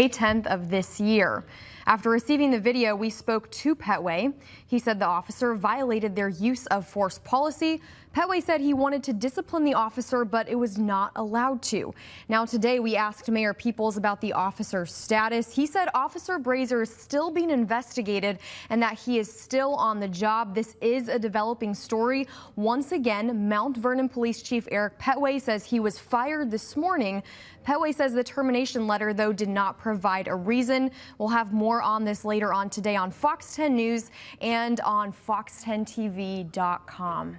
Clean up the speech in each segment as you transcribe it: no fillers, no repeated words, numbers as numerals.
May 10th of this year. After receiving the video, we spoke to Petway. He said the officer violated their use of force policy. Petway said he wanted to discipline the officer, but it was not allowed to. Now today we asked Mayor Peoples about the officer's status. He said Officer Brazier is still being investigated and that he is still on the job. This is a developing story. Once again, Mount Vernon Police Chief Eric Petway says he was fired this morning. Petway says the termination letter, though, did not provide a reason. We'll have more on this later on today on Fox 10 News and on fox10tv.com.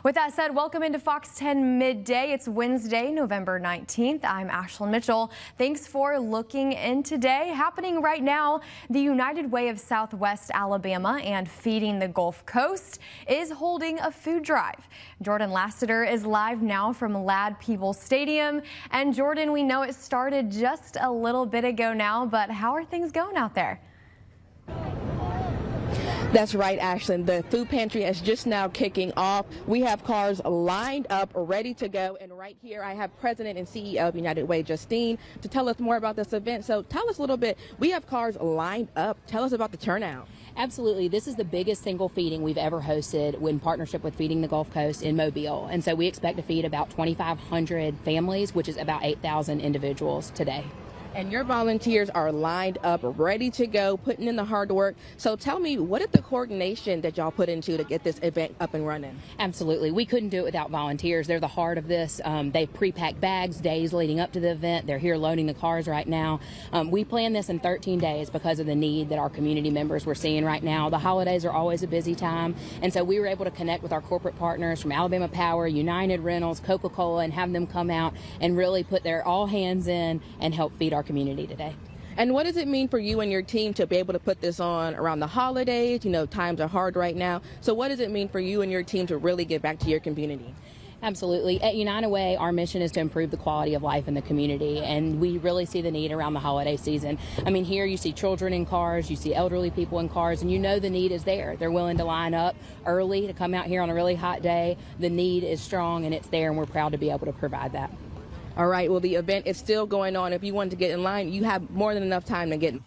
With that said, welcome into Fox 10 Midday. It's Wednesday, November 19th. I'm Ashlyn Mitchell. Thanks for looking in today. Happening right now, the United Way of Southwest Alabama and Feeding the Gulf Coast is holding a food drive. Jordan Lassiter is live now from Ladd-Peebles Stadium. And Jordan, we know it started just a little bit ago now, but how are things going out there? That's right, Ashlyn. The food pantry is just now kicking off. We have cars lined up, ready to go. And right here, I have President and CEO of United Way, Justine, to tell us more about this event. So tell us a little bit. We have cars lined up. Tell us about the turnout. Absolutely. This is the biggest single feeding we've ever hosted in partnership with Feeding the Gulf Coast in Mobile. And so we expect to feed about 2,500 families, which is about 8,000 individuals today. And your volunteers are lined up, ready to go, putting in the hard work. So tell me, what is the coordination that y'all put into to get this event up and running? Absolutely. We couldn't do it without volunteers. They're the heart of this. They pre-pack bags days leading up to the event. They're here loading the cars right now. We planned this in 13 days because of the need that our community members were seeing right now. The holidays are always a busy time. And so we were able to connect with our corporate partners from Alabama Power, United Rentals, Coca-Cola, and have them come out and really put their all hands in and help feed our community today. And what does it mean for you and your team to be able to put this on around the holidays? You know, times are hard right now. So what does it mean for you and your team to really get back to your community? Absolutely. At United Way, our mission is to improve the quality of life in the community, and we really see the need around the holiday season. I mean, here you see children in cars, you see elderly people in cars, and you know the need is there. They're willing to line up early to come out here on a really hot day. The need is strong, and it's there, and we're proud to be able to provide that. All right, well, the event is still going on. If you want to get in line, you have more than enough time to get in.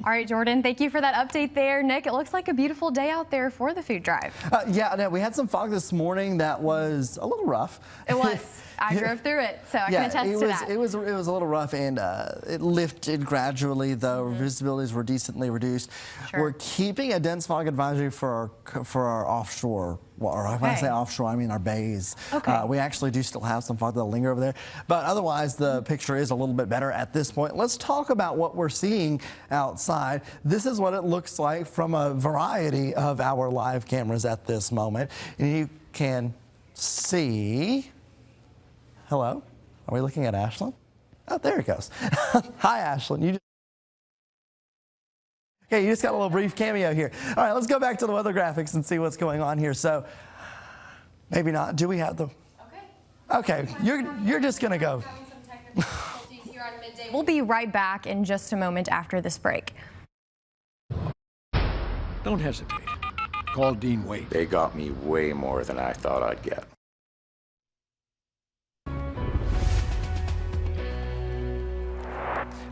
All right, Jordan, thank you for that update there. Nick, it looks like a beautiful day out there for the food drive. Yeah, no, we had some fog this morning that was a little rough. It was. I drove through it, so I can attest to that. It was a little rough, and it lifted gradually, though. Visibilities were decently reduced. Sure. We're keeping a dense fog advisory for our offshore. Well, when I say offshore, I mean our bays. Okay. We actually do still have some fog that'll linger over there, but otherwise the picture is a little bit better at this point. Let's talk about what we're seeing outside. This is what it looks like from a variety of our live cameras at this moment, and you can see. Hello? Are we looking at Ashlyn? Oh, there it goes. Hi, Ashlyn. Okay, you just got a little brief cameo here. All right, let's go back to the weather graphics and see what's going on here. So, maybe not. Do we have the? Okay, you're just gonna go. We'll be right back in just a moment after this break. Don't hesitate. Call Dean Wade. They got me way more than I thought I'd get.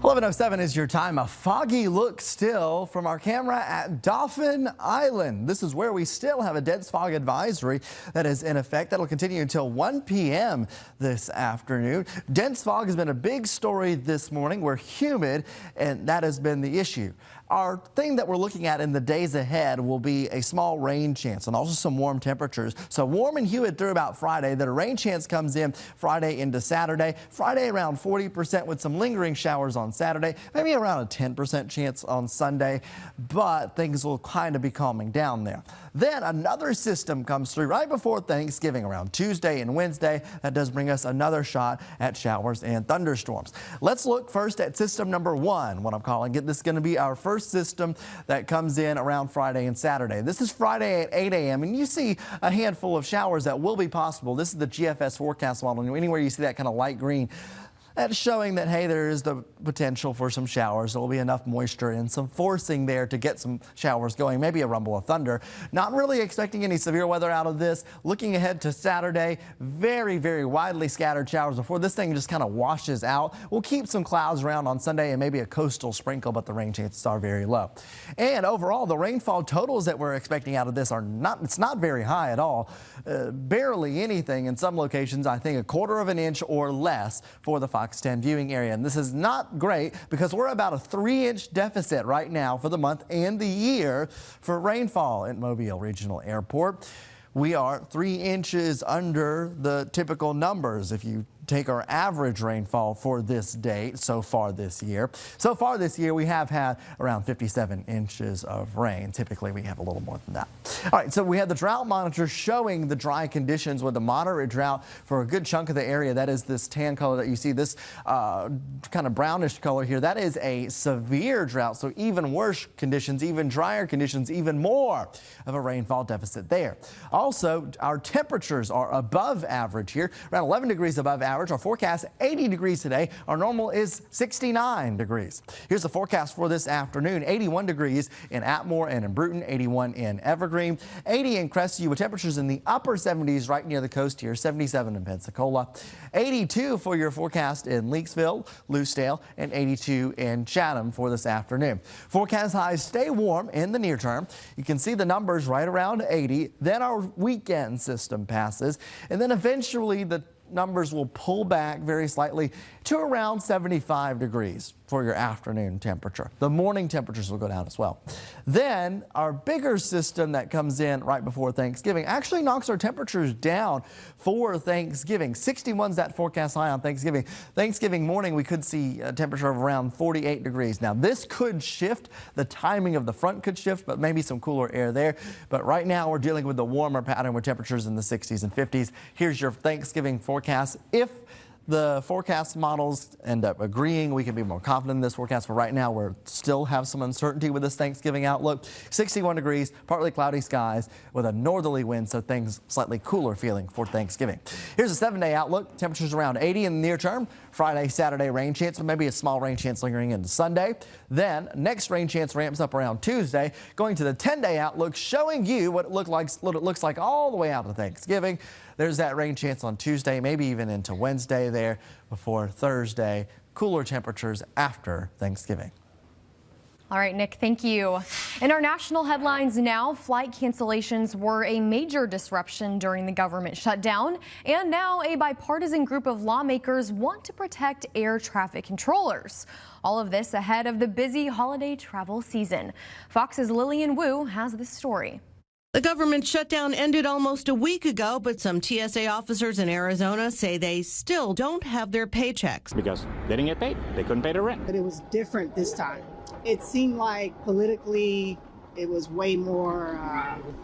11:07 is your time. A foggy look still from our camera at Dauphin Island. This is where we still have a dense fog advisory that is in effect. That'll continue until 1 p.m. this afternoon. Dense fog has been a big story this morning. We're humid, and that has been the issue. Our thing that we're looking at in the days ahead will be a small rain chance and also some warm temperatures. So warm and humid through about Friday. Then a rain chance comes in Friday into Saturday. Friday around 40% with some lingering showers on Saturday, maybe around a 10% chance on Sunday, but things will kind of be calming down there. Then another system comes through right before Thanksgiving around Tuesday and Wednesday. That does bring us another shot at showers and thunderstorms. Let's look first at system number 1, what I'm calling it. This is going to be our first system that comes in around Friday and Saturday. This is Friday at 8 a.m. and you see a handful of showers that will be possible. This is the GFS forecast model. Anywhere you see that kind of light green, That's showing that, hey, there is the potential for some showers. There will be enough moisture and some forcing there to get some showers going, maybe a rumble of thunder. Not really expecting any severe weather out of this. Looking ahead to Saturday, very, very widely scattered showers before this thing just kind of washes out. We'll keep some clouds around on Sunday and maybe a coastal sprinkle, but the rain chances are very low. And overall, the rainfall totals that we're expecting out of this are it's not very high at all. Barely anything in some locations. I think 1/4 of an inch or less for the Fox 10 viewing area. And this is not great because we're about a 3-inch deficit right now for the month and the year for rainfall at Mobile Regional Airport. We are 3 inches under the typical numbers if you take our average rainfall for this date so far this year. So far this year, we have had around 57 inches of rain. Typically, we have a little more than that. All right, so we have the drought monitor showing the dry conditions with a moderate drought for a good chunk of the area. That is this tan color that you see, this kind of brownish color here. That is a severe drought, so even worse conditions, even drier conditions, even more of a rainfall deficit there. Also, our temperatures are above average here, around 11 degrees above average. Our forecast 80 degrees today. Our normal is 69 degrees. Here's the forecast for this afternoon. 81 degrees in Atmore and in Bruton, 81 in Evergreen, 80 in Crestview with temperatures in the upper 70s right near the coast here, 77 in Pensacola, 82 for your forecast in Leakesville, Lucedale, and 82 in Chatham for this afternoon. Forecast highs stay warm in the near term. You can see the numbers right around 80. Then our weekend system passes, and then eventually the numbers will pull back very slightly to around 75 degrees for your afternoon temperature. The morning temperatures will go down as well. Then our bigger system that comes in right before Thanksgiving actually knocks our temperatures down for Thanksgiving. 61's that forecast high on Thanksgiving. Thanksgiving morning, we could see a temperature of around 48 degrees. Now, this could shift. The timing of the front could shift, but maybe some cooler air there. But right now, we're dealing with the warmer pattern with temperatures in the 60s and 50s. Here's your Thanksgiving forecast. If the forecast models end up agreeing, we can be more confident in this forecast, but right now we still have some uncertainty with this Thanksgiving outlook. 61 degrees, partly cloudy skies with a northerly wind, so things slightly cooler feeling for Thanksgiving. Here's a 7-day outlook. Temperatures around 80 in the near term. Friday, Saturday rain chance, but maybe a small rain chance lingering into Sunday. Then next rain chance ramps up around Tuesday. Going to the 10-day outlook, showing you what it looks like all the way out to Thanksgiving. There's that rain chance on Tuesday, maybe even into Wednesday there before Thursday. Cooler temperatures after Thanksgiving. All right, Nick, thank you. In our national headlines now, flight cancellations were a major disruption during the government shutdown, and now a bipartisan group of lawmakers want to protect air traffic controllers. All of this ahead of the busy holiday travel season. Fox's Lillian Wu has the story. The government shutdown ended almost a week ago, but some TSA officers in Arizona say they still don't have their paychecks. Because they didn't get paid. They couldn't pay their rent. But it was different this time. It seemed like politically it was way more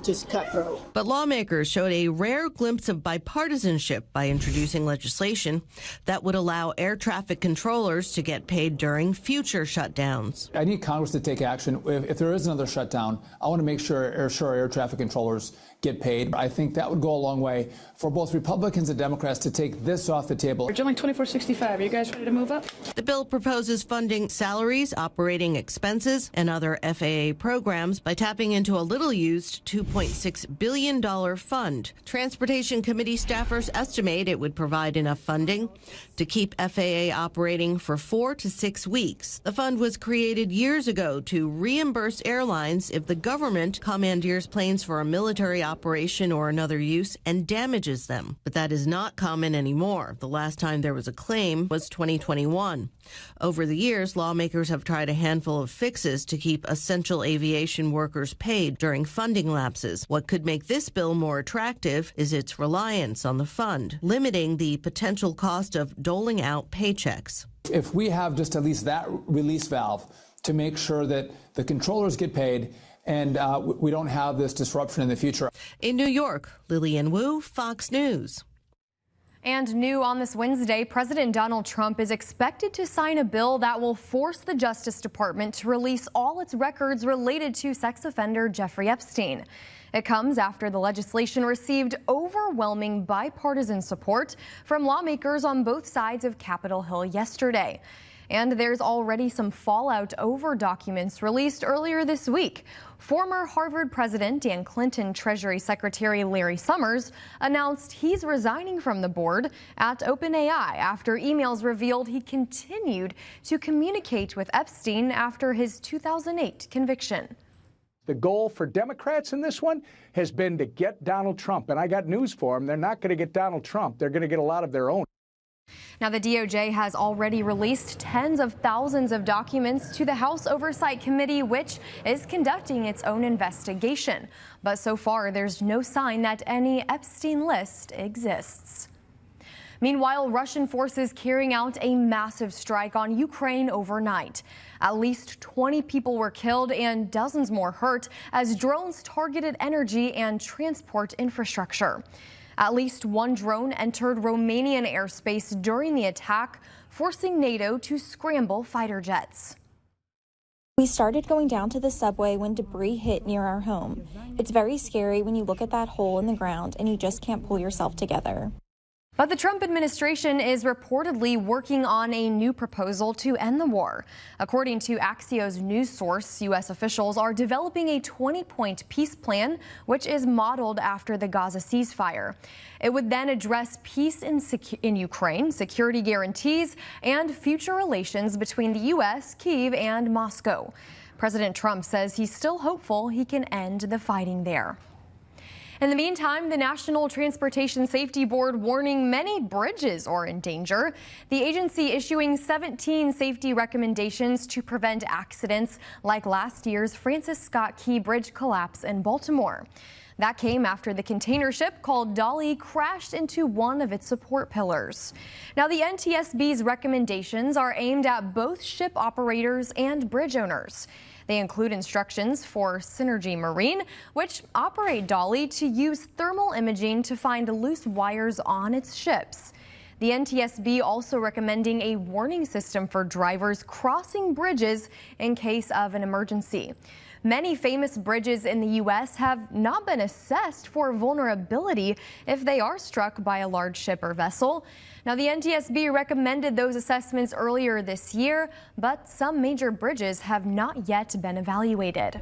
just cutthroat. But lawmakers showed a rare glimpse of bipartisanship by introducing legislation that would allow air traffic controllers to get paid during future shutdowns. I need Congress to take action. If there is another shutdown, I want to make sure air traffic controllers get paid. I think that would go a long way for both Republicans and Democrats to take this off the table. We're doing 2465. Are you guys ready to move up? The bill proposes funding salaries, operating expenses, and other FAA programs by tapping into a little-used $2.6 billion fund. Transportation Committee staffers estimate it would provide enough funding to keep FAA operating for 4 to 6 weeks. The fund was created years ago to reimburse airlines if the government commandeers planes for a military operation or another use and damages them. But that is not common anymore. The last time there was a claim was 2021. Over the years, lawmakers have tried a handful of fixes to keep essential aviation workers paid during funding lapses. What could make this bill more attractive is its reliance on the fund, limiting the potential cost of doling out paychecks. If we have just at least that release valve to make sure that the controllers get paid and we don't have this disruption in the future. In New York, Lillian Wu, Fox News. And new on this Wednesday, President Donald Trump is expected to sign a bill that will force the Justice Department to release all its records related to sex offender Jeffrey Epstein. It comes after the legislation received overwhelming bipartisan support from lawmakers on both sides of Capitol Hill yesterday. And there's already some fallout over documents released earlier this week. Former Harvard President and Clinton Treasury Secretary Larry Summers announced he's resigning from the board at OpenAI after emails revealed he continued to communicate with Epstein after his 2008 conviction. The goal for Democrats in this one has been to get Donald Trump. And I got news for them. They're not going to get Donald Trump. They're going to get a lot of their own. Now, the DOJ has already released tens of thousands of documents to the House Oversight Committee, which is conducting its own investigation. But so far, there's no sign that any Epstein list exists. Meanwhile, Russian forces carrying out a massive strike on Ukraine overnight. At least 20 people were killed and dozens more hurt as drones targeted energy and transport infrastructure. At least one drone entered Romanian airspace during the attack, forcing NATO to scramble fighter jets. We started going down to the subway when debris hit near our home. It's very scary when you look at that hole in the ground and you just can't pull yourself together. But the Trump administration is reportedly working on a new proposal to end the war. According to Axios news source, U.S. officials are developing a 20-point peace plan, which is modeled after the Gaza ceasefire. It would then address peace in Ukraine, security guarantees, and future relations between the U.S., Kyiv, and Moscow. President Trump says he's still hopeful he can end the fighting there. In the meantime, the National Transportation Safety Board warning many bridges are in danger. The agency issuing 17 safety recommendations to prevent accidents like last year's Francis Scott Key Bridge collapse in Baltimore. That came after the container ship called Dolly crashed into one of its support pillars. Now, the NTSB's recommendations are aimed at both ship operators and bridge owners. They include instructions for Synergy Marine, which operate Dolly, to use thermal imaging to find loose wires on its ships. The NTSB also recommending a warning system for drivers crossing bridges in case of an emergency. Many famous bridges in the U.S. have not been assessed for vulnerability if they are struck by a large ship or vessel. Now, the NTSB recommended those assessments earlier this year, but some major bridges have not yet been evaluated.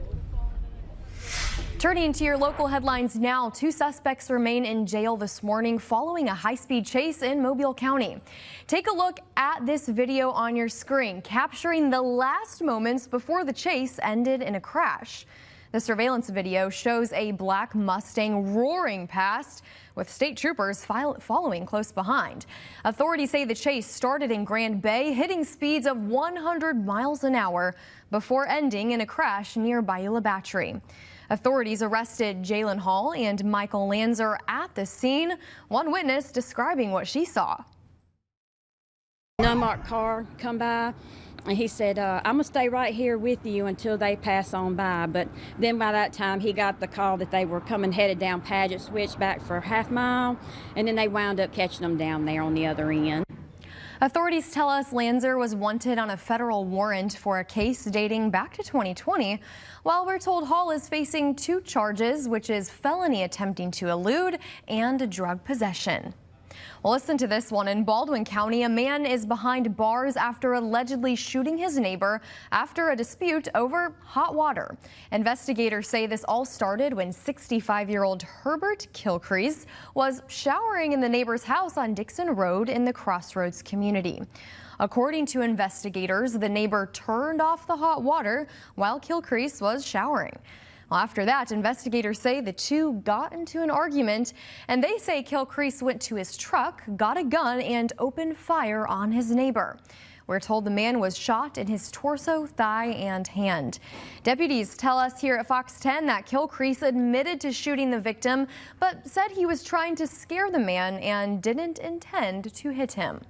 Turning to your local headlines now, 2 suspects remain in jail this morning following a high-speed chase in Mobile County. Take a look at this video on your screen, capturing the last moments before the chase ended in a crash. The surveillance video shows a black Mustang roaring past, with state troopers following close behind. Authorities say the chase started in Grand Bay, hitting speeds of 100 miles an hour before ending in a crash near Beulah Battery. Authorities arrested Jalen Hall and Michael Lanzer at the scene. One witness describing what she saw. An unmarked car come by, and he said, I'm going to stay right here with you until they pass on by. But then by that time, he got the call that they were headed down Paget Switchback for a half mile, and then they wound up catching them down there on the other end. Authorities tell us Lanzer was wanted on a federal warrant for a case dating back to 2020, while we're told Hall is facing 2 charges, which is felony attempting to elude and drug possession. Well, listen to this one. In Baldwin County, a man is behind bars after allegedly shooting his neighbor after a dispute over hot water. Investigators say this all started when 65-year-old Herbert Kilcrease was showering in the neighbor's house on Dixon Road in the Crossroads community. According to investigators, the neighbor turned off the hot water while Kilcrease was showering. Well, after that, investigators say the two got into an argument, and they say Kilcrease went to his truck, got a gun, and opened fire on his neighbor. We're told the man was shot in his torso, thigh, and hand. Deputies tell us here at Fox 10 that Kilcrease admitted to shooting the victim, but said he was trying to scare the man and didn't intend to hit him.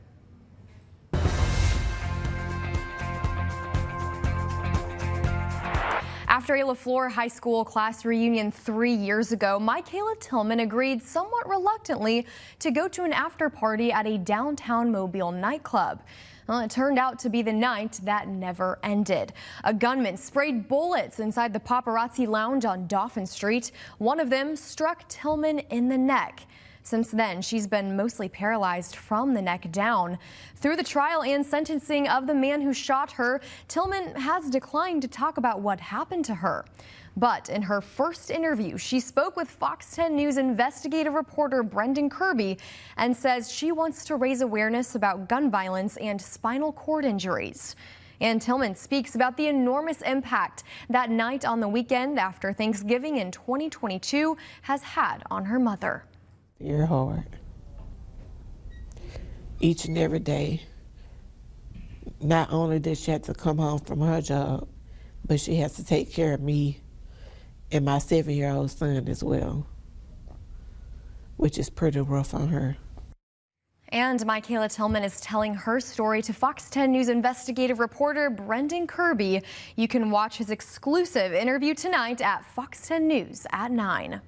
After a LaFleur High School class reunion 3 years ago, Michaela Tillman agreed somewhat reluctantly to go to an after party at a downtown Mobile nightclub. Well, it turned out to be the night that never ended. A gunman sprayed bullets inside the Paparazzi Lounge on Dauphin Street. One of them struck Tillman in the neck. Since then, she's been mostly paralyzed from the neck down. Through the trial and sentencing of the man who shot her, Tillman has declined to talk about what happened to her. But in her first interview, she spoke with Fox 10 News investigative reporter Brendan Kirby and says she wants to raise awareness about gun violence and spinal cord injuries. And Tillman speaks about the enormous impact that night on the weekend after Thanksgiving in 2022 has had on her mother. You're hard. Each and every day, not only does she have to come home from her job, but she has to take care of me and my 7-year-old son as well, which is pretty rough on her. And Michaela Tillman is telling her story to Fox 10 News investigative reporter Brendan Kirby. You can watch his exclusive interview tonight at Fox 10 News at 9.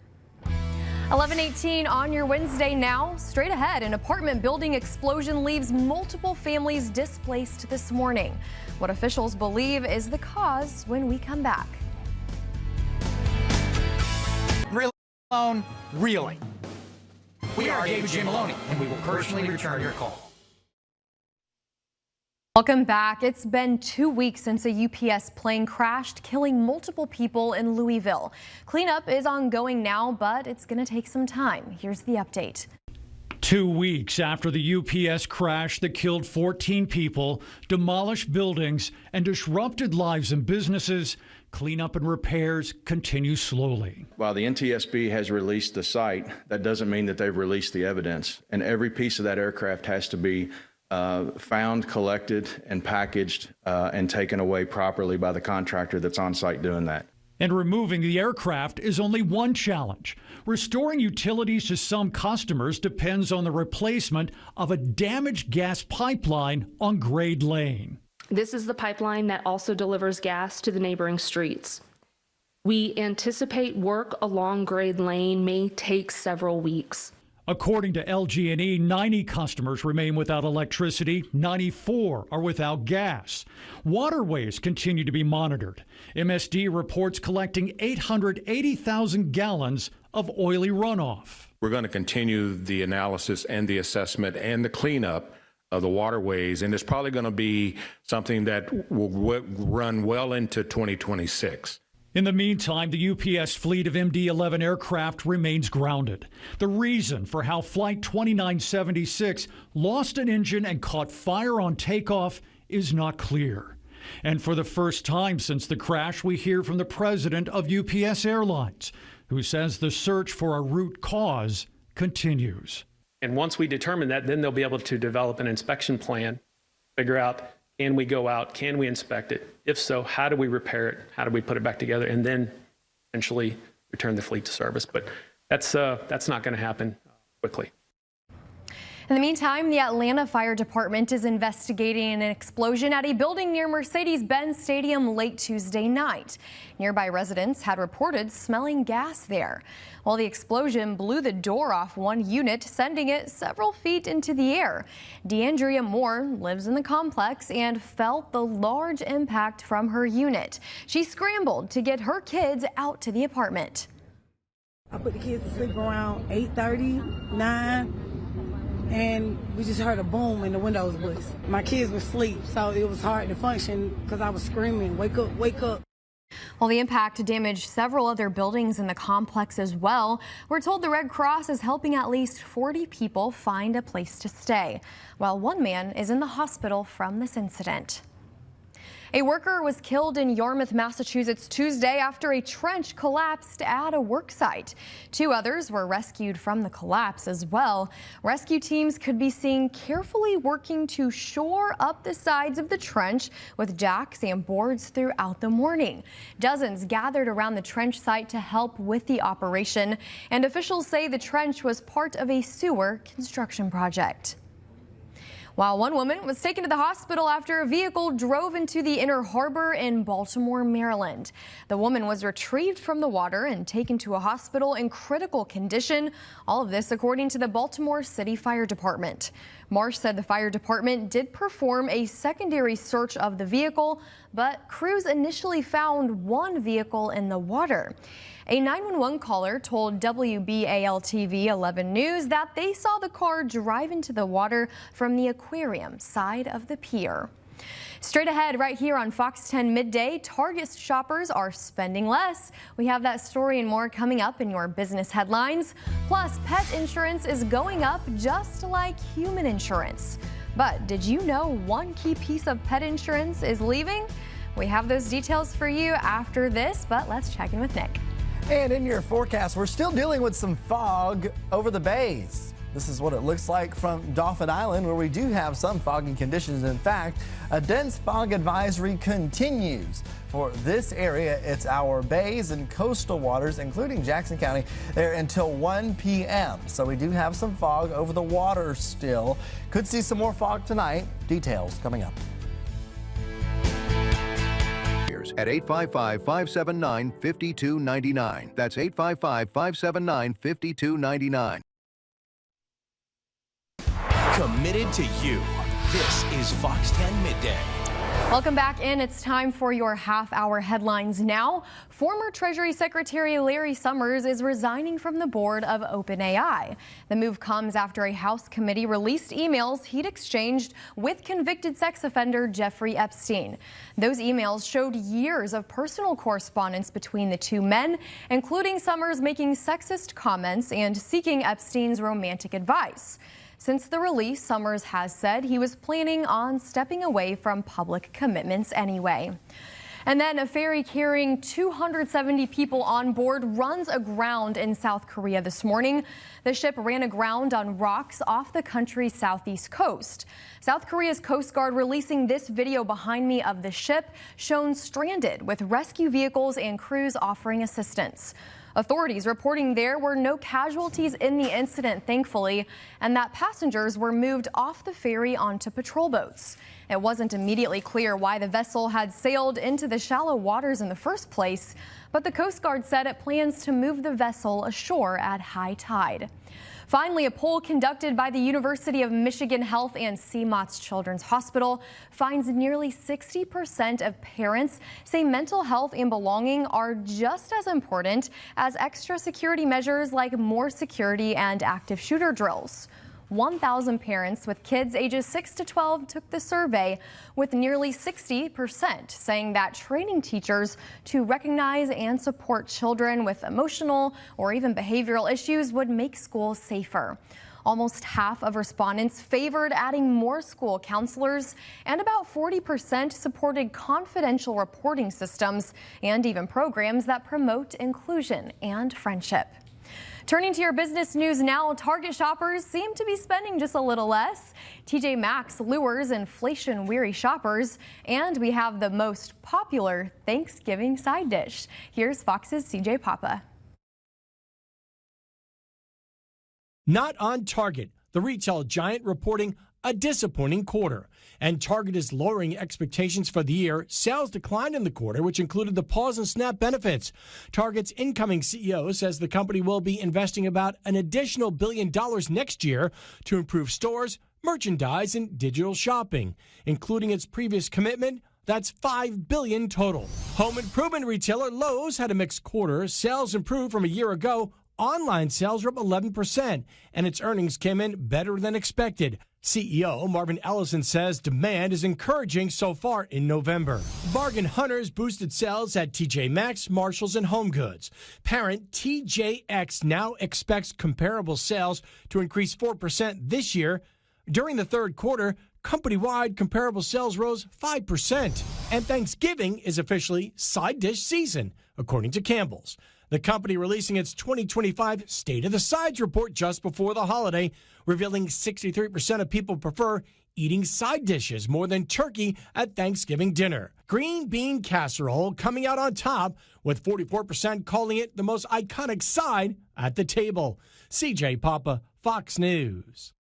11:18 on your Wednesday now. Straight ahead, an apartment building explosion leaves multiple families displaced this morning. What officials believe is the cause when we come back. Really alone, really. We are David J. Maloney, and we will personally return your call. Welcome back. It's been 2 weeks since a UPS plane crashed, killing multiple people in Louisville. Cleanup is ongoing now, but it's going to take some time. Here's the update. 2 weeks after the UPS crash that killed 14 people, demolished buildings, and disrupted lives and businesses, cleanup and repairs continue slowly. While the NTSB has released the site, that doesn't mean that they've released the evidence. And every piece of that aircraft has to be found, collected, and packaged and taken away properly by the contractor that's on site doing that. And removing the aircraft is only one challenge. Restoring utilities to some customers depends on the replacement of a damaged gas pipeline on Grade Lane. This is the pipeline that also delivers gas to the neighboring streets. We anticipate work along Grade Lane may take several weeks. According to LG&E, 90 customers remain without electricity, 94 are without gas. Waterways continue to be monitored. MSD reports collecting 880,000 gallons of oily runoff. We're going to continue the analysis and the assessment and the cleanup of the waterways, and it's probably going to be something that will run well into 2026. In the meantime, the UPS fleet of MD-11 aircraft remains grounded. The reason for how Flight 2976 lost an engine and caught fire on takeoff is not clear. And for the first time since the crash, we hear from the president of UPS Airlines, who says the search for a root cause continues. And once we determine that, then they'll be able to develop an inspection plan, figure out, can we go out, can we inspect it? If so, how do we repair it? How do we put it back together? And then eventually return the fleet to service. But that's not going to happen quickly. In the meantime, the Atlanta Fire Department is investigating an explosion at a building near Mercedes-Benz Stadium late Tuesday night. Nearby residents had reported smelling gas there. Well, the explosion blew the door off one unit, sending it several feet into the air. DeAndrea Moore lives in the complex and felt the large impact from her unit. She scrambled to get her kids out to the apartment. I put the kids to sleep around 8:30, 9. And we just heard a boom and the windows was. My kids were asleep, so it was hard to function because I was screaming, wake up, wake up. Well, the impact damaged several other buildings in the complex as well. We're told the Red Cross is helping at least 40 people find a place to stay, while one man is in the hospital from this incident. A worker was killed in Yarmouth, Massachusetts Tuesday after a trench collapsed at a work site. 2 others were rescued from the collapse as well. Rescue teams could be seen carefully working to shore up the sides of the trench with jacks and boards throughout the morning. Dozens gathered around the trench site to help with the operation, and officials say the trench was part of a sewer construction project. While one woman was taken to the hospital after a vehicle drove into the Inner Harbor in Baltimore, Maryland. The woman was retrieved from the water and taken to a hospital in critical condition. All of this according to the Baltimore City Fire Department. Marsh said the fire department did perform a secondary search of the vehicle, but crews initially found one vehicle in the water. A 911 caller told WBAL-TV 11 News that they saw the car drive into the water from the aquarium side of the pier. Straight ahead right here on Fox 10 Midday, Target shoppers are spending less. We have that story and more coming up in your business headlines. Plus, pet insurance is going up just like human insurance. But did you know one key piece of pet insurance is leaving? We have those details for you after this, but let's check in with Nick. And in your forecast, we're still dealing with some fog over the bays. This is what it looks like from Dauphin Island, where we do have some foggy conditions. In fact, a dense fog advisory continues for this area. It's our bays and coastal waters, including Jackson County, there until 1 p.m. So we do have some fog over the water still. Could see some more fog tonight. Details coming up. At 855-579-5299. That's 855-579-5299. Committed to you. This is Fox 10 Midday. Welcome back in. It's time for your half-hour headlines now. Former Treasury Secretary Larry Summers is resigning from the board of OpenAI. The move comes after a House committee released emails he'd exchanged with convicted sex offender Jeffrey Epstein. Those emails showed years of personal correspondence between the two men, including Summers making sexist comments and seeking Epstein's romantic advice. Since the release, Summers has said he was planning on stepping away from public commitments anyway. And then a ferry carrying 270 people on board runs aground in South Korea this morning. The ship ran aground on rocks off the country's southeast coast. South Korea's Coast Guard releasing this video behind me of the ship shown stranded with rescue vehicles and crews offering assistance. Authorities reporting there were no casualties in the incident, thankfully, and that passengers were moved off the ferry onto patrol boats. It wasn't immediately clear why the vessel had sailed into the shallow waters in the first place, but the Coast Guard said it plans to move the vessel ashore at high tide. Finally, a poll conducted by the University of Michigan Health and CMOTS Children's Hospital finds nearly 60% of parents say mental health and belonging are just as important as extra security measures like more security and active shooter drills. 1,000 parents with kids ages 6 to 12 took the survey, with nearly 60% saying that training teachers to recognize and support children with emotional or even behavioral issues would make schools safer. Almost half of respondents favored adding more school counselors, and about 40% supported confidential reporting systems and even programs that promote inclusion and friendship. Turning to your business news now, Target shoppers seem to be spending just a little less. TJ Maxx lures inflation-weary shoppers, and we have the most popular Thanksgiving side dish. Here's Fox's CJ Papa. Not on Target, the retail giant reporting a disappointing quarter. And Target is lowering expectations for the year. Sales declined in the quarter, which included the pause in SNAP benefits. Target's incoming CEO says the company will be investing about an additional $1 billion next year to improve stores, merchandise, and digital shopping, including its previous commitment. That's $5 billion total. Home improvement retailer Lowe's had a mixed quarter. Sales improved from a year ago. Online sales were up 11%, and its earnings came in better than expected. CEO Marvin Ellison says demand is encouraging so far in November. Bargain hunters boosted sales at TJ Maxx, Marshalls, and HomeGoods. Parent TJX now expects comparable sales to increase 4% this year. During the third quarter, company-wide comparable sales rose 5%. And Thanksgiving is officially side dish season, according to Campbell's. The company releasing its 2025 State of the Sides report just before the holiday, revealing 63% of people prefer eating side dishes more than turkey at Thanksgiving dinner. Green bean casserole coming out on top, with 44% calling it the most iconic side at the table. CJ Papa, Fox News.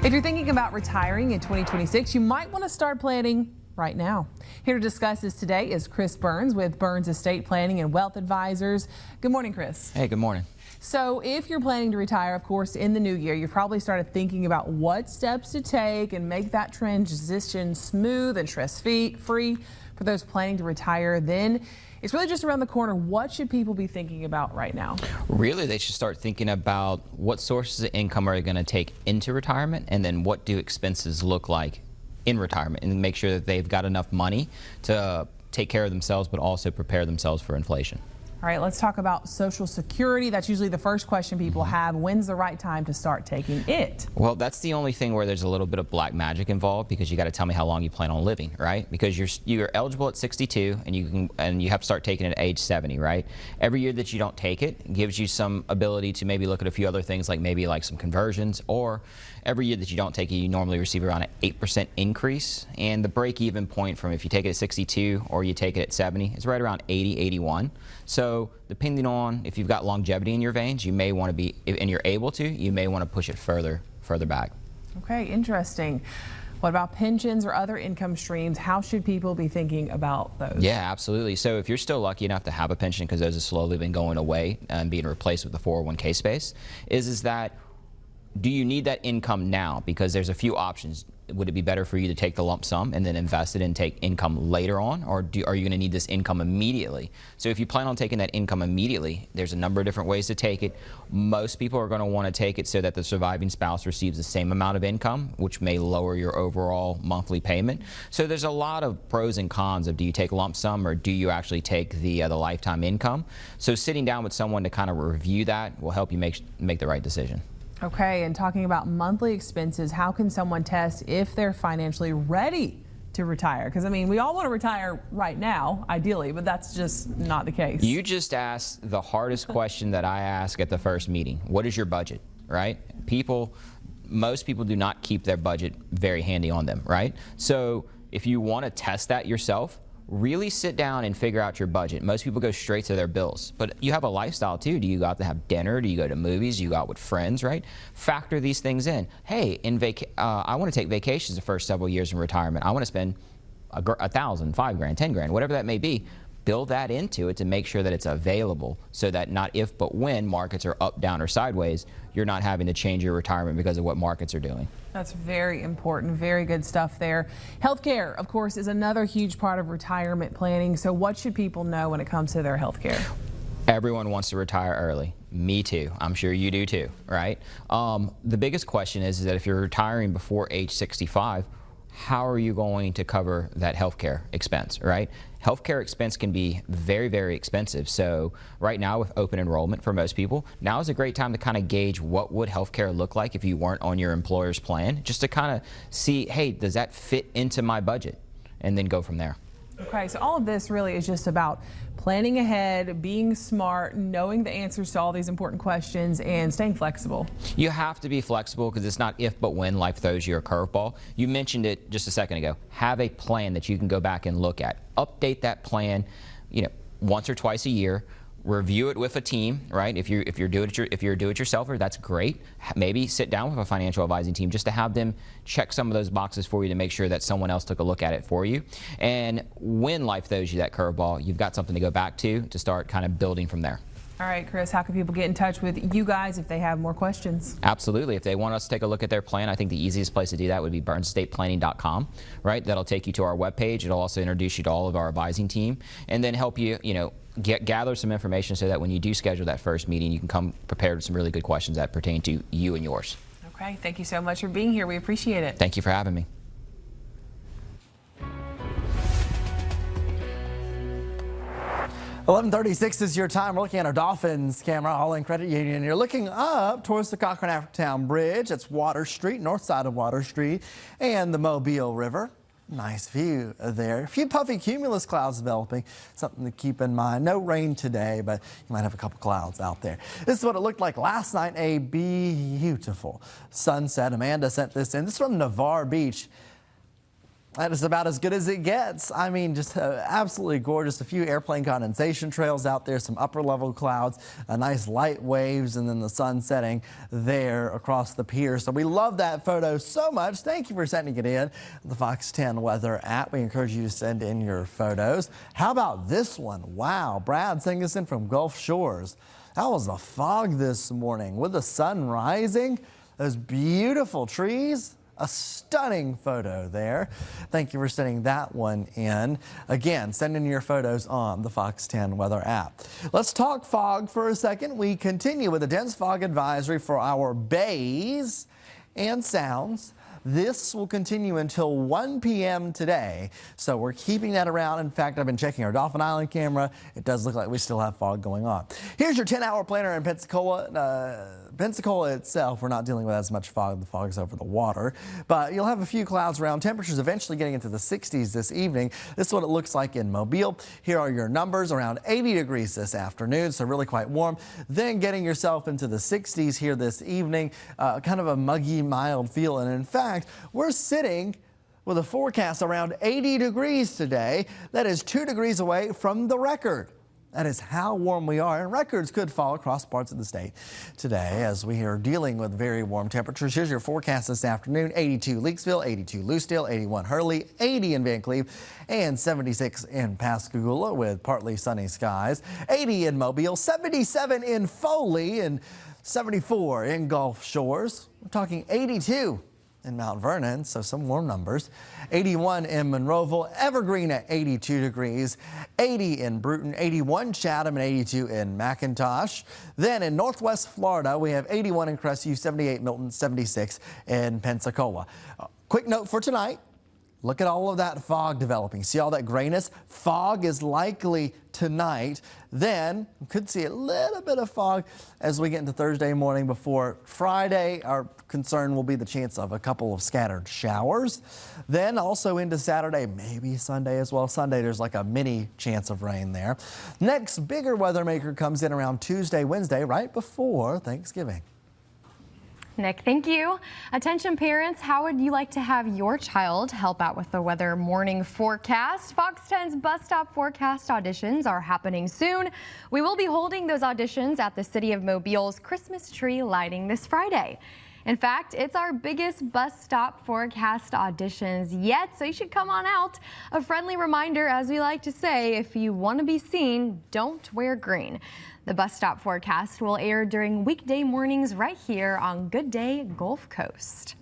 If you're thinking about retiring in 2026, you might want to start planning right now. Here to discuss this today is Chris Burns with Burns Estate Planning and Wealth Advisors. Good morning, Chris. Hey, good morning. So if you're planning to retire, of course, in the new year, you've probably started thinking about what steps to take and make that transition smooth and stress-free. For those planning to retire, then it's really just around the corner. What should people be thinking about right now? Really, they should start thinking about what sources of income are they going to take into retirement, and then what do expenses look like in retirement, and make sure that they've got enough money to take care of themselves, but also prepare themselves for inflation. All right, let's talk about Social Security. That's usually the first question people have. When's the right time to start taking it? Well, that's the only thing where there's a little bit of black magic involved, because you got to tell me how long you plan on living, right? Because you're eligible at 62, and you have to start taking it at age 70, right? Every year that you don't take it gives you some ability to maybe look at a few other things, like maybe like some conversions, or every year that you don't take it, you normally receive around an 8% increase. And the break-even point from if you take it at 62 or you take it at 70 is right around 80, 81. So depending on if you've got longevity in your veins, you may want to be, and you're able to, you may want to push it further back. Okay, interesting. What about pensions or other income streams? How should people be thinking about those? Yeah, absolutely. So if you're still lucky enough to have a pension, because those have slowly been going away and being replaced with the 401k space, is that do you need that income now? Because there's a few options. Would it be better for you to take the lump sum and then invest it and take income later on, or are you going to need this income immediately? So if you plan on taking that income immediately, there's a number of different ways to take it. Most people are going to want to take it so that the surviving spouse receives the same amount of income, which may lower your overall monthly payment. So there's a lot of pros and cons of, do you take lump sum or do you actually take the lifetime income? So sitting down with someone to kind of review that will help you make the right decision. Okay, and talking about monthly expenses, how can someone test if they're financially ready to retire? Because, I mean, we all want to retire right now, ideally, but that's just not the case. You just asked the hardest question that I ask at the first meeting. What is your budget, right? Most people do not keep their budget very handy on them, right? So if you want to test that yourself, really sit down and figure out your budget. Most people go straight to their bills, but you have a lifestyle too. Do you go out to have dinner? Do you go to movies? Do you go out with friends, right? Factor these things in. Hey, I want to take vacations the first several years in retirement. I want to spend $1,000, $5,000, $10,000, whatever that may be. Build that into it to make sure that it's available, so that not if but when markets are up, down, or sideways, you're not having to change your retirement because of what markets are doing. That's very important. Very good stuff there. Healthcare, of course, is another huge part of retirement planning. So what should people know when it comes to their healthcare? Everyone wants to retire early. Me too. I'm sure you do too, right? The biggest question is that if you're retiring before age 65, how are you going to cover that healthcare expense, right? Healthcare expense can be very, very expensive. So right now, with open enrollment for most people, now is a great time to kind of gauge what would healthcare look like if you weren't on your employer's plan, just to kind of see, hey, does that fit into my budget? And then go from there. Okay, so all of this really is just about planning ahead, being smart, knowing the answers to all these important questions, and staying flexible. You have to be flexible, because it's not if but when life throws you a curveball. You mentioned it just a second ago. Have a plan that you can go back and look at. Update that plan, once or twice a year. Review it with a team, right? If you're a do-it-yourselfer, that's great. Maybe sit down with a financial advising team just to have them check some of those boxes for you to make sure that someone else took a look at it for you. And when life throws you that curveball, you've got something to go back to start kind of building from there. All right, Chris, how can people get in touch with you guys if they have more questions? Absolutely. If they want us to take a look at their plan, I think the easiest place to do that would be burnsstateplanning.com, right? That'll take you to our webpage. It'll also introduce you to all of our advising team, and then help you, gather some information so that when you do schedule that first meeting, you can come prepared with some really good questions that pertain to you and yours. Okay, thank you so much for being here. We appreciate it. Thank you for having me. $11:36 is your time. We're looking at our Dolphins camera, All-In Credit Union. You're looking up towards the Cochran-Africtown Bridge. That's Water Street, north side of Water Street, and the Mobile River. Nice view there. A few puffy cumulus clouds developing. Something to keep in mind. No rain today, but you might have a couple clouds out there. This is what it looked like last night. A beautiful sunset. Amanda sent this in. This is from Navarre Beach. That is about as good as it gets. I mean, just absolutely gorgeous. A few airplane condensation trails out there, some upper level clouds, a nice light waves, and then the sun setting there across the pier. So we love that photo so much. Thank you for sending it in. The Fox 10 weather app. We encourage you to send in your photos. How about this one? Wow, Brad sending us in from Gulf Shores. That was the fog this morning with the sun rising. Those beautiful trees. A stunning photo there. Thank you for sending that one in. Again, send in your photos on the Fox 10 weather app. Let's talk fog for a second. We continue with a dense fog advisory for our bays and sounds. This will continue until 1 p.m. today, so we're keeping that around. In fact, I've been checking our Dauphin Island camera. It does look like we still have fog going on. Here's your 10-hour planner in Pensacola. Pensacola itself, we're not dealing with as much fog. The fog's over the water, but you'll have a few clouds around. Temperatures eventually getting into the 60s this evening. This is what it looks like in Mobile. Here are your numbers, around 80 degrees this afternoon, so really quite warm. Then getting yourself into the 60s here this evening, kind of a muggy, mild feel. And in fact, we're sitting with a forecast around 80 degrees today. That is 2 degrees away from the record. That is how warm we are, and records could fall across parts of the state today as we are dealing with very warm temperatures. Here's your forecast this afternoon: 82 Leakesville, 82 Lucedale, 81 Hurley, 80 in Van Cleve, and 76 in Pascagoula with partly sunny skies, 80 in Mobile, 77 in Foley, and 74 in Gulf Shores. We're talking 82 in Mount Vernon, so some warm numbers. 81 in Monroeville, Evergreen at 82 degrees, 80 in Bruton, 81 Chatham, and 82 in McIntosh. Then in Northwest Florida, we have 81 in Crestview, 78 Milton, 76 in Pensacola. Quick note for tonight. Look at all of that fog developing. See all that grayness? Fog is likely tonight. Then we could see a little bit of fog as we get into Thursday morning before Friday. Our concern will be the chance of a couple of scattered showers. Then also into Saturday, maybe Sunday as well. Sunday, there's like a mini chance of rain there. Next bigger weather maker comes in around Tuesday, Wednesday, right before Thanksgiving. Nick, thank you. Attention parents, how would you like to have your child help out with the weather morning forecast? Fox 10's Bus Stop Forecast auditions are happening soon. We will be holding those auditions at the City of Mobile's Christmas tree lighting this Friday. In fact, it's our biggest bus stop forecast auditions yet, so you should come on out. A friendly reminder, as we like to say, if you want to be seen, don't wear green. The bus stop forecast will air during weekday mornings right here on Good Day Gulf Coast.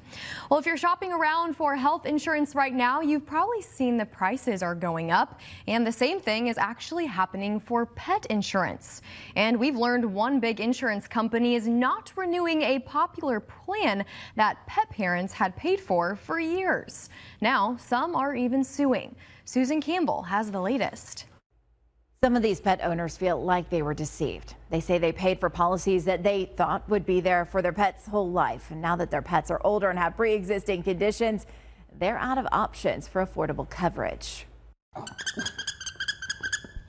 Well, if you're shopping around for health insurance right now, you've probably seen the prices are going up, and the same thing is actually happening for pet insurance. And we've learned one big insurance company is not renewing a popular plan that pet parents had paid for years. Now, some are even suing. Susan Campbell has the latest. Some of these pet owners feel like they were deceived. They say they paid for policies that they thought would be there for their pet's whole life. And now that their pets are older and have pre-existing conditions, they're out of options for affordable coverage.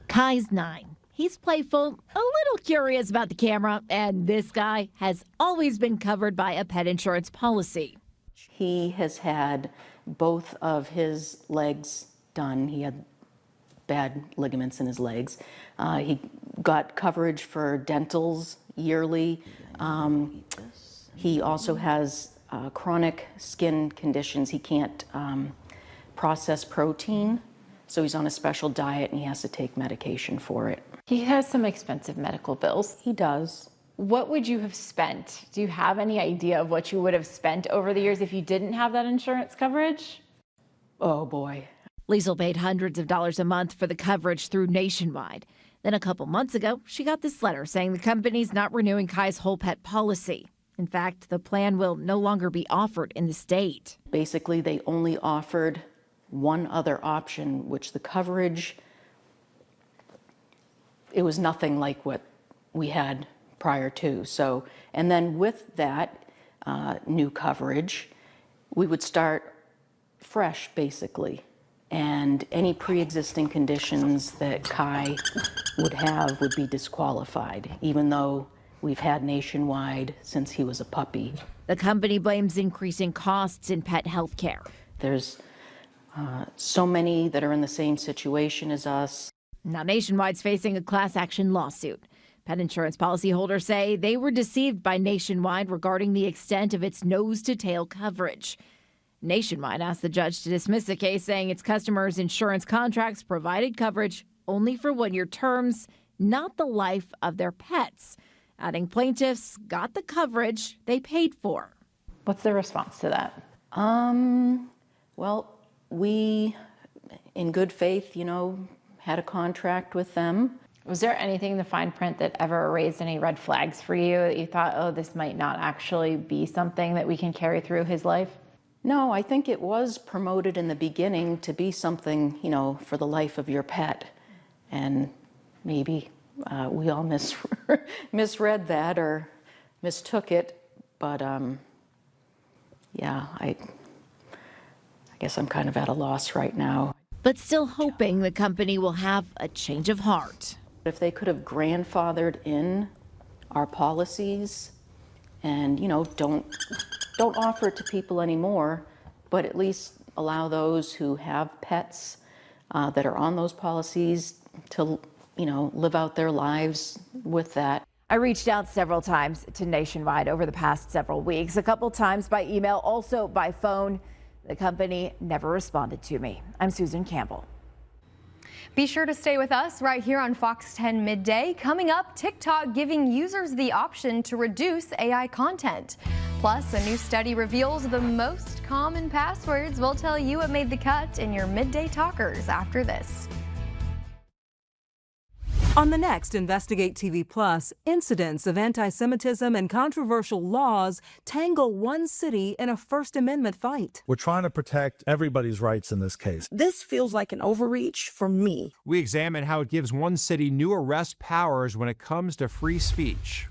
Kai's 9. He's playful, a little curious about the camera, and this guy has always been covered by a pet insurance policy. He has had both of his legs done. He had bad ligaments in his legs. He got coverage for dentals yearly. He also has chronic skin conditions. He can't process protein, so he's on a special diet and he has to take medication for it. He has some expensive medical bills. He does. What would you have spent? Do you have any idea of what you would have spent over the years if you didn't have that insurance coverage? Oh boy. Liesl paid hundreds of dollars a month for the coverage through Nationwide. Then a couple months ago, she got this letter saying the company's not renewing Kai's whole pet policy. In fact, the plan will no longer be offered in the state. Basically, they only offered one other option, which the coverage, it was nothing like what we had prior to. So, and then with that new coverage, we would start fresh, basically. And any pre-existing conditions that Kai would have would be disqualified, even though we've had Nationwide since he was a puppy. The company blames increasing costs in pet health care. There's so many that are in the same situation as us. Now, Nationwide's facing a class action lawsuit. Pet insurance policyholders say they were deceived by Nationwide regarding the extent of its nose-to-tail coverage. Nationwide asked the judge to dismiss the case, saying its customers' insurance contracts provided coverage only for one-year terms, not the life of their pets, adding plaintiffs got the coverage they paid for. What's the response to that? Well, we, in good faith, had a contract with them. Was there anything in the fine print that ever raised any red flags for you that you thought, oh, this might not actually be something that we can carry through his life? No, I think it was promoted in the beginning to be something, for the life of your pet. And maybe we all misread that or mistook it. But yeah, I guess I'm kind of at a loss right now. But still hoping the company will have a change of heart. If they could have grandfathered in our policies and, don't offer it to people anymore, but at least allow those who have pets that are on those policies to, live out their lives with that. I reached out several times to Nationwide over the past several weeks, a couple times by email, also by phone. The company never responded to me. I'm Susan Campbell. Be sure to stay with us right here on Fox 10 Midday. Coming up, TikTok giving users the option to reduce AI content. Plus, a new study reveals the most common passwords. We'll tell you what made the cut in your Midday Talkers after this. On the next Investigate TV Plus, incidents of anti-Semitism and controversial laws tangle one city in a First Amendment fight. We're trying to protect everybody's rights in this case. This feels like an overreach for me. We examine how it gives one city new arrest powers when it comes to free speech.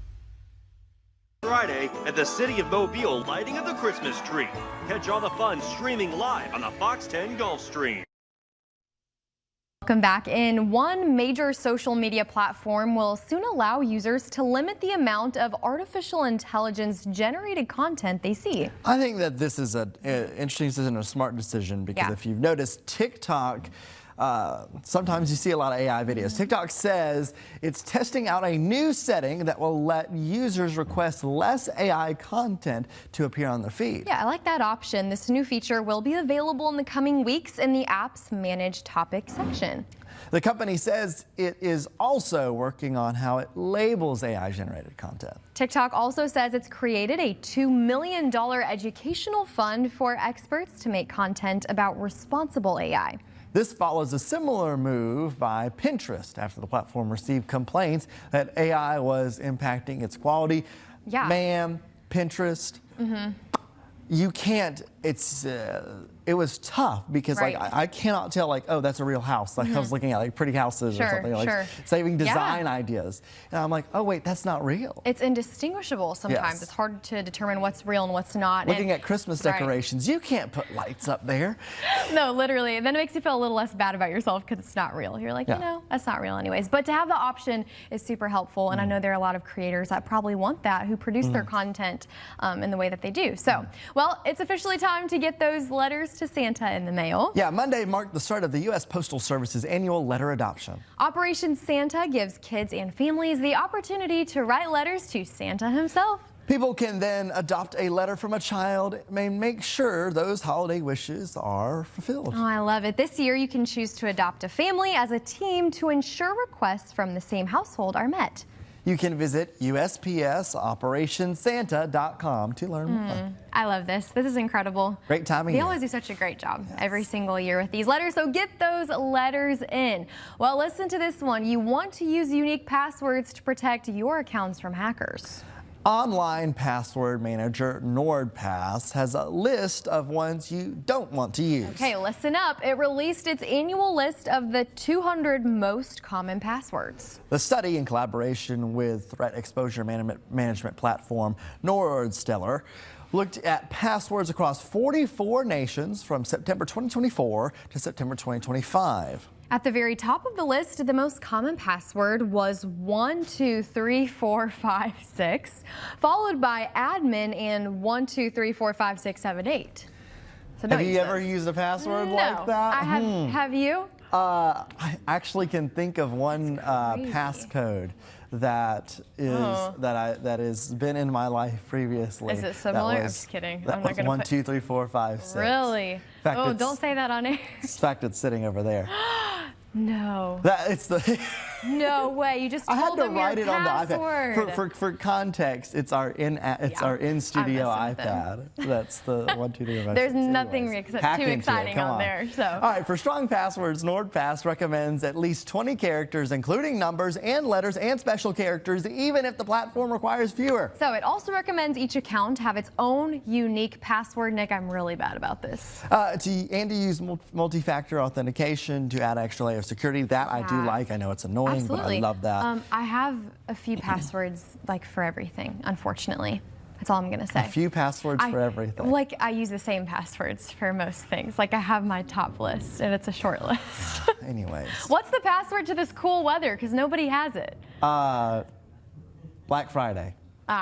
Friday at the city of Mobile, lighting of the Christmas tree. Catch all the fun streaming live on the Fox 10 Gulf Stream. Welcome back in. One major social media platform will soon allow users to limit the amount of artificial intelligence generated content they see. I think that this is an interesting decision, a smart decision, because if you've noticed, TikTok, sometimes you see a lot of AI videos. TikTok says it's testing out a new setting that will let users request less AI content to appear on their feed. Yeah, I like that option. This new feature will be available in the coming weeks in the app's Manage Topic section. The company says it is also working on how it labels AI-generated content. TikTok also says it's created a $2 million educational fund for experts to make content about responsible AI. This follows a similar move by Pinterest after the platform received complaints that AI was impacting its quality. Yeah. Man, Pinterest, you can't, it was tough because I cannot tell I that's a real house. I was looking at pretty houses or something saving design ideas. And I'm like, oh wait, that's not real. It's indistinguishable sometimes. Yes. It's hard to determine what's real and what's not. Looking at Christmas decorations, you can't put lights up there. No, literally. And then it makes you feel a little less bad about yourself because it's not real. You're like, that's not real anyways. But to have the option is super helpful. And I know there are a lot of creators that probably want that, who produce their content in the way that they do. So, well, it's officially time to get those letters to Santa in the mail. Yeah, Monday marked the start of the U.S. Postal Service's annual letter adoption. Operation Santa gives kids and families the opportunity to write letters to Santa himself. People can then adopt a letter from a child and make sure those holiday wishes are fulfilled. Oh, I love it. This year, you can choose to adopt a family as a team to ensure requests from the same household are met. You can visit USPSOperationSanta.com to learn more. I love this. This is incredible. Great timing. They always do such a great job every single year with these letters, so get those letters in. Well, listen to this one. You want to use unique passwords to protect your accounts from hackers. Online password manager NordPass has a list of ones you don't want to use. Okay, listen up. It released its annual list of the 200 most common passwords. The study, in collaboration with threat exposure management platform NordStellar, looked at passwords across 44 nations from September 2024 to September 2025. At the very top of the list, the most common password was 123456, followed by admin and 12345678. So don't Have you use ever those. used a password No, like that? I have. Have you? I actually can think of one passcode that is that has been in my life previously. Is it similar? I'm just kidding. I'm not gonna 1, put... 2, 3, 4, 5, 6. Really? fact, Oh, don't say that on air. In fact, it's sitting over there. No. It's the. No way. You just told I had to them write your it on the password. iPad. For context, it's our in studio iPad. That's the 1, 2, 3, 4, 5. There's 6. nothing too exciting Come on on there. So. All right, for strong passwords, NordPass recommends at least 20 characters, including numbers and letters and special characters, even if the platform requires fewer. So it also recommends each account have its own unique password. Nick, I'm really bad about this. To use multi-factor authentication to add extra layer of security. That I do like. I know it's annoying, Absolutely. but I love that. I have a few passwords like for everything, unfortunately. That's all I'm going to say. A few passwords for everything. Like, I use the same passwords for most things. Like, I have my top list, and it's a short list. Anyways. What's the password to this cool weather? Because nobody has it. Black Friday. We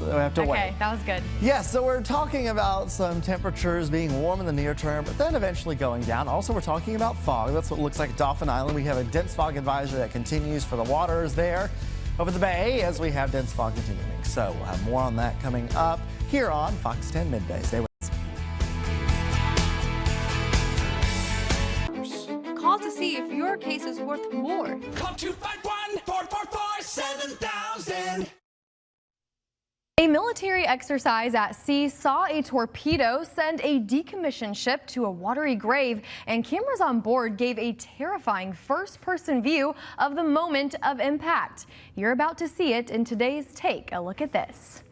have to wait. Okay, that was good. Yes, so we're talking about some temperatures being warm in the near term, but then eventually going down. Also, we're talking about fog. That's what it looks like at Dauphin Island. We have a dense fog advisory that continues for the waters there over the bay as we have dense fog continuing. So we'll have more on that coming up here on Fox 10 Midday. Stay with us. Call to see if your case is worth more. Call 251-444-7000. A military exercise at sea saw a torpedo send a decommissioned ship to a watery grave, and cameras on board gave a terrifying first-person view of the moment of impact. You're about to see it in today's Take a Look at This.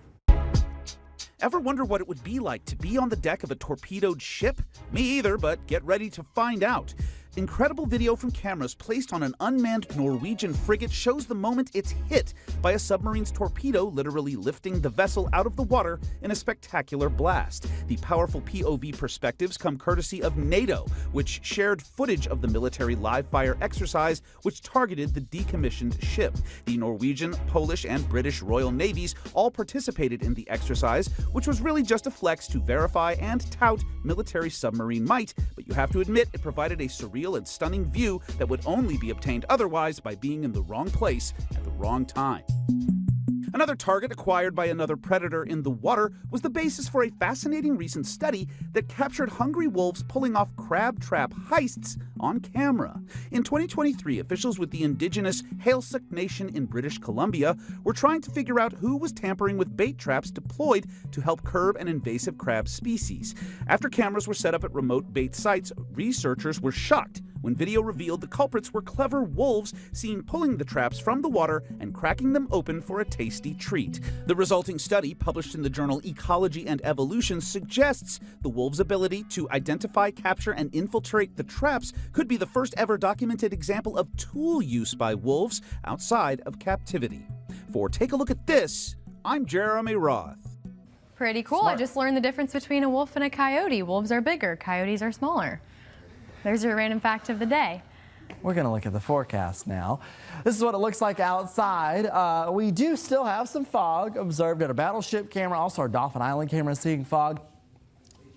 Ever wonder what it would be like to be on the deck of a torpedoed ship? Me either, but get ready to find out. Incredible video from cameras placed on an unmanned Norwegian frigate shows the moment it's hit by a submarine's torpedo, literally lifting the vessel out of the water in a spectacular blast. The powerful POV perspectives come courtesy of NATO, which shared footage of the military live-fire exercise which targeted the decommissioned ship. The Norwegian, Polish, and British Royal Navies all participated in the exercise, which was really just a flex to verify and tout military submarine might, but you have to admit it provided a surreal and stunning view that would only be obtained otherwise by being in the wrong place at the wrong time. Another target acquired by another predator in the water was the basis for a fascinating recent study that captured hungry wolves pulling off crab trap heists on camera. In 2023, officials with the indigenous Heiltsuk Nation in British Columbia were trying to figure out who was tampering with bait traps deployed to help curb an invasive crab species. After cameras were set up at remote bait sites, researchers were shocked when video revealed the culprits were clever wolves seen pulling the traps from the water and cracking them open for a tasty treat. The resulting study, published in the journal Ecology and Evolution, suggests the wolves' ability to identify, capture, and infiltrate the traps could be the first ever documented example of tool use by wolves outside of captivity. For Take a Look at This, I'm Jeremy Roth. Pretty cool. Smart. I just learned the difference between a wolf and a coyote. Wolves are bigger, coyotes are smaller. There's your random fact of the day. We're going to look at the forecast now. This is what it looks like outside. We do still have some fog observed at a battleship camera, also our Dauphin Island camera seeing fog.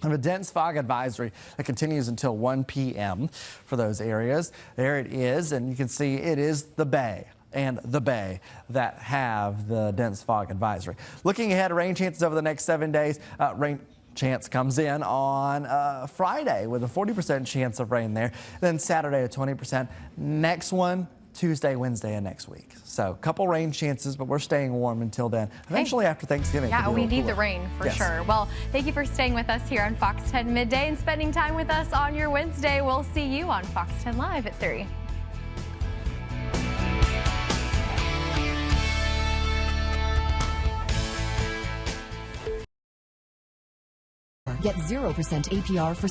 We have a dense fog advisory that continues until 1 p.m. for those areas. There it is, and you can see it is the bay and the bay that have the dense fog advisory. Looking ahead, rain chances over the next 7 days. Rain chance comes in on Friday with a 40% chance of rain there. Then Saturday a 20%. Next one, Tuesday, Wednesday, and next week. So a couple rain chances, but we're staying warm until then. Eventually after Thanksgiving. Yeah, we need the rain for sure. Well, thank you for staying with us here on Fox 10 Midday and spending time with us on your Wednesday. We'll see you on Fox 10 Live at 3. Get 0% APR for